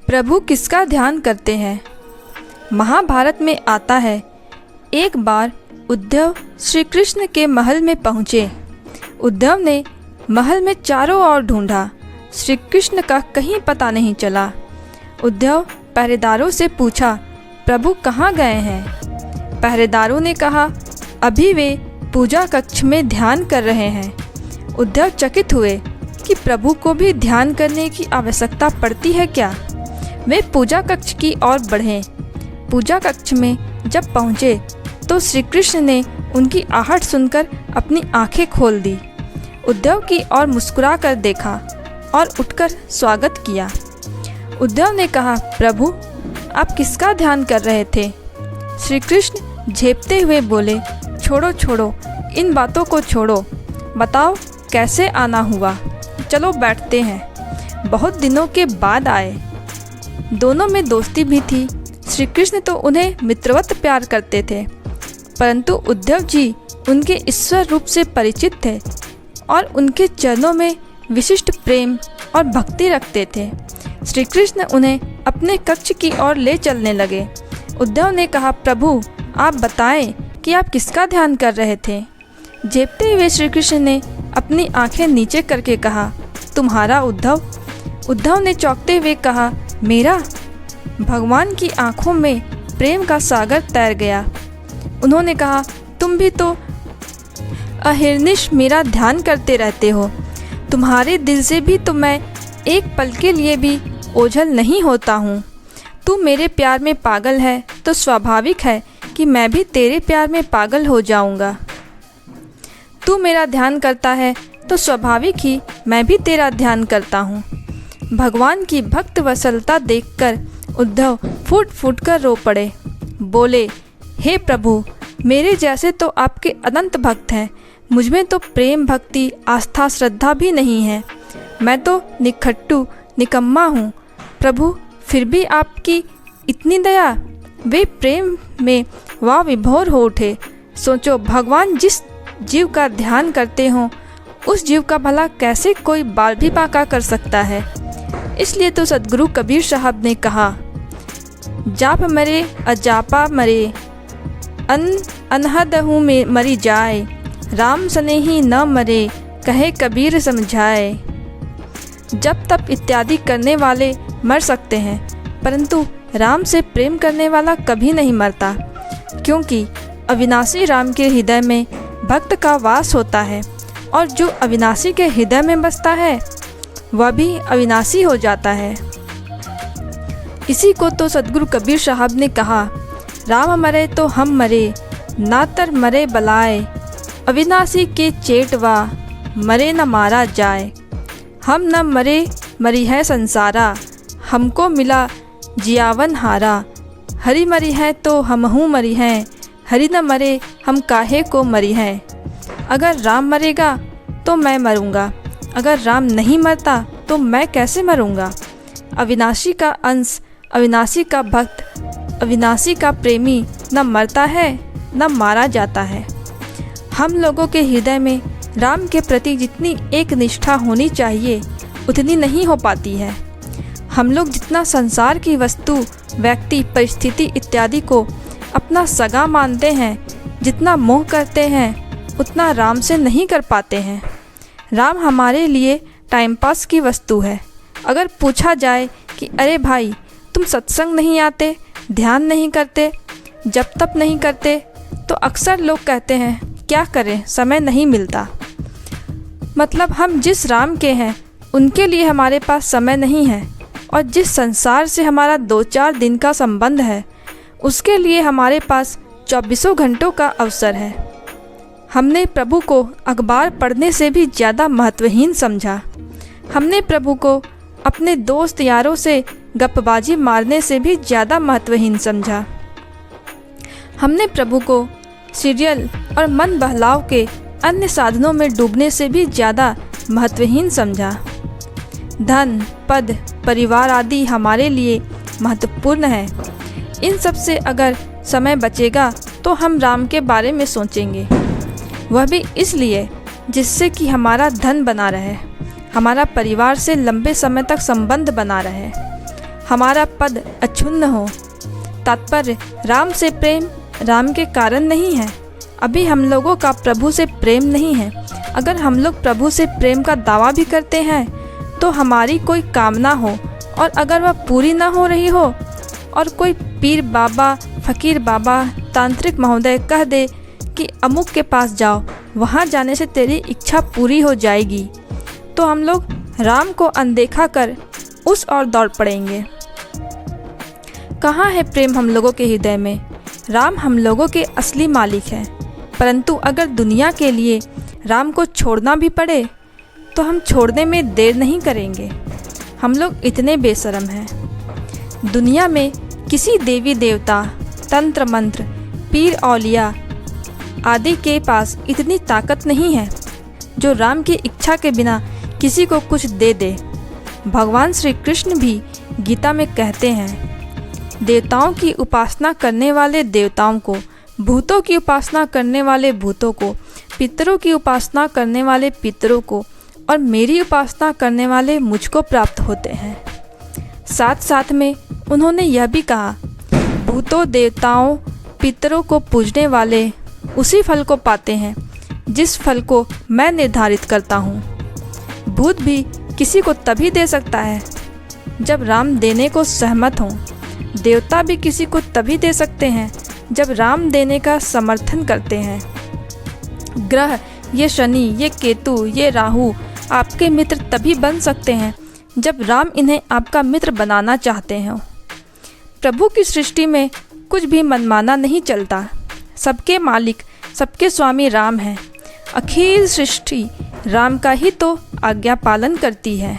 प्रभु किसका ध्यान करते हैं? महाभारत में आता है, एक बार उद्धव श्री कृष्ण के महल में पहुँचे। उद्धव ने महल में चारों ओर ढूंढा, श्री कृष्ण का कहीं पता नहीं चला। उद्धव पहरेदारों से पूछा, प्रभु कहाँ गए हैं? पहरेदारों ने कहा, अभी वे पूजा कक्ष में ध्यान कर रहे हैं। उद्धव चकित हुए कि प्रभु को भी ध्यान करने की आवश्यकता पड़ती है क्या? वे पूजा कक्ष की ओर बढ़े। पूजा कक्ष में जब पहुँचे तो श्री कृष्ण ने उनकी आहट सुनकर अपनी आंखें खोल दी। उद्धव की ओर मुस्कुरा कर देखा और उठकर स्वागत किया। उद्धव ने कहा, प्रभु आप किसका ध्यान कर रहे थे? श्री कृष्ण झेपते हुए बोले, छोड़ो छोड़ो, इन बातों को छोड़ो, बताओ कैसे आना हुआ? चलो बैठते हैं, बहुत दिनों के बाद आए। दोनों में दोस्ती भी थी। श्री कृष्ण तो उन्हें मित्रवत प्यार करते थे, परंतु उद्धव जी उनके ईश्वर रूप से परिचित थे और उनके चरणों में विशिष्ट प्रेम और भक्ति रखते थे। श्री कृष्ण उन्हें अपने कक्ष की ओर ले चलने लगे। उद्धव ने कहा, प्रभु आप बताएं कि आप किसका ध्यान कर रहे थे? झेपते हुए श्री कृष्ण ने अपनी आंखें नीचे करके कहा, तुम्हारा उद्धव? उद्धव ने चौंकते हुए कहा, मेरा? भगवान की आंखों में प्रेम का सागर तैर गया। उन्होंने कहा, तुम भी तो अहर्निश मेरा ध्यान करते रहते हो। तुम्हारे दिल से भी तो मैं एक पल के लिए भी ओझल नहीं होता हूँ। तू मेरे प्यार में पागल है तो स्वाभाविक है कि मैं भी तेरे प्यार में पागल हो जाऊँगा। तू मेरा ध्यान करता है तो स्वाभाविक ही मैं भी तेरा ध्यान करता हूँ। भगवान की भक्त वत्सलता देखकर उद्धव फूट फूट कर रो पड़े। बोले, हे प्रभु, मेरे जैसे तो आपके अनंत भक्त हैं, मुझमें तो प्रेम भक्ति आस्था श्रद्धा भी नहीं है। मैं तो निखट्टू निकम्मा हूँ। प्रभु फिर भी आपकी इतनी दया। वे प्रेम में वाह विभोर हो उठे। सोचो, भगवान जिस जीव का ध्यान करते हों उस जीव का भला कैसे कोई बाल भी बांका कर सकता है? इसलिए तो सद्गुरु कबीर साहब ने कहा, जाप मरे अजापा मरे, अनहदहू में मरी जाए, राम स्नेही न मरे, कहे कबीर समझाए। जप तप इत्यादि करने वाले मर सकते हैं, परंतु राम से प्रेम करने वाला कभी नहीं मरता, क्योंकि अविनाशी राम के हृदय में भक्त का वास होता है और जो अविनाशी के हृदय में बसता है वह भी अविनाशी हो जाता है। इसी को तो सद्गुरु कबीर साहब ने कहा, राम मरे तो हम मरे, नातर मरे बलाए, अविनाशी के चेटवा, मरे न मारा जाए। हम न मरे मरी है संसारा, हमको मिला जियावन हारा। हरि मरी है तो हमहू मरी हैं, हरि न मरे हम काहे को मरी हैं। अगर राम मरेगा तो मैं मरूंगा, अगर राम नहीं मरता तो मैं कैसे मरूंगा? अविनाशी का अंश, अविनाशी का भक्त, अविनाशी का प्रेमी न मरता है न मारा जाता है। हम लोगों के हृदय में राम के प्रति जितनी एक निष्ठा होनी चाहिए उतनी नहीं हो पाती है। हम लोग जितना संसार की वस्तु, व्यक्ति, परिस्थिति इत्यादि को अपना सगा मानते हैं, जितना मोह करते हैं, उतना राम से नहीं कर पाते हैं। राम हमारे लिए टाइम पास की वस्तु है। अगर पूछा जाए कि अरे भाई, तुम सत्संग नहीं आते, ध्यान नहीं करते, जप तप नहीं करते, तो अक्सर लोग कहते हैं, क्या करें, समय नहीं मिलता। मतलब हम जिस राम के हैं उनके लिए हमारे पास समय नहीं है, और जिस संसार से हमारा 2-4 दिन का संबंध है उसके लिए हमारे पास 24 घंटों का अवसर है। हमने प्रभु को अखबार पढ़ने से भी ज़्यादा महत्वहीन समझा। हमने प्रभु को अपने दोस्त यारों से गप्पबाजी मारने से भी ज़्यादा महत्वहीन समझा। हमने प्रभु को सीरियल और मन बहलाव के अन्य साधनों में डूबने से भी ज़्यादा महत्वहीन समझा। धन, पद, परिवार आदि हमारे लिए महत्वपूर्ण है। इन सब से अगर समय बचेगा तो हम राम के बारे में सोचेंगे, वह भी इसलिए जिससे कि हमारा धन बना रहे, हमारा परिवार से लंबे समय तक संबंध बना रहे, हमारा पद अक्षुण्ण हो। तात्पर्य, राम से प्रेम राम के कारण नहीं है। अभी हम लोगों का प्रभु से प्रेम नहीं है। अगर हम लोग प्रभु से प्रेम का दावा भी करते हैं तो हमारी कोई कामना हो और अगर वह पूरी ना हो रही हो और कोई पीर बाबा, फकीर बाबा, तांत्रिक महोदय कह दे कि अमुक के पास जाओ, वहाँ जाने से तेरी इच्छा पूरी हो जाएगी, तो हम लोग राम को अनदेखा कर उस ओर दौड़ पड़ेंगे। कहाँ है प्रेम हम लोगों के हृदय में? राम हम लोगों के असली मालिक हैं, परंतु अगर दुनिया के लिए राम को छोड़ना भी पड़े तो हम छोड़ने में देर नहीं करेंगे। हम लोग इतने बेशर्म हैं। दुनिया में किसी देवी देवता, तंत्र मंत्र, पीर औलिया आदि के पास इतनी ताकत नहीं है जो राम की इच्छा के बिना किसी को कुछ दे दे। भगवान श्री कृष्ण भी गीता में कहते हैं, देवताओं की उपासना करने वाले देवताओं को, भूतों की उपासना करने वाले भूतों को, पितरों की उपासना करने वाले पितरों को और मेरी उपासना करने वाले मुझको प्राप्त होते हैं। साथ साथ में उन्होंने यह भी कहा, भूतों, देवताओं, पितरों को पूजने वाले उसी फल को पाते हैं जिस फल को मैं निर्धारित करता हूँ। भूत भी किसी को तभी दे सकता है जब राम देने को सहमत हों। देवता भी किसी को तभी दे सकते हैं जब राम देने का समर्थन करते हैं। ग्रह, ये शनि, ये केतु, ये राहु आपके मित्र तभी बन सकते हैं जब राम इन्हें आपका मित्र बनाना चाहते हैं। प्रभु की सृष्टि में कुछ भी मनमाना नहीं चलता। सबके मालिक, सबके स्वामी राम हैं। अखिल सृष्टि राम का ही तो आज्ञा पालन करती है।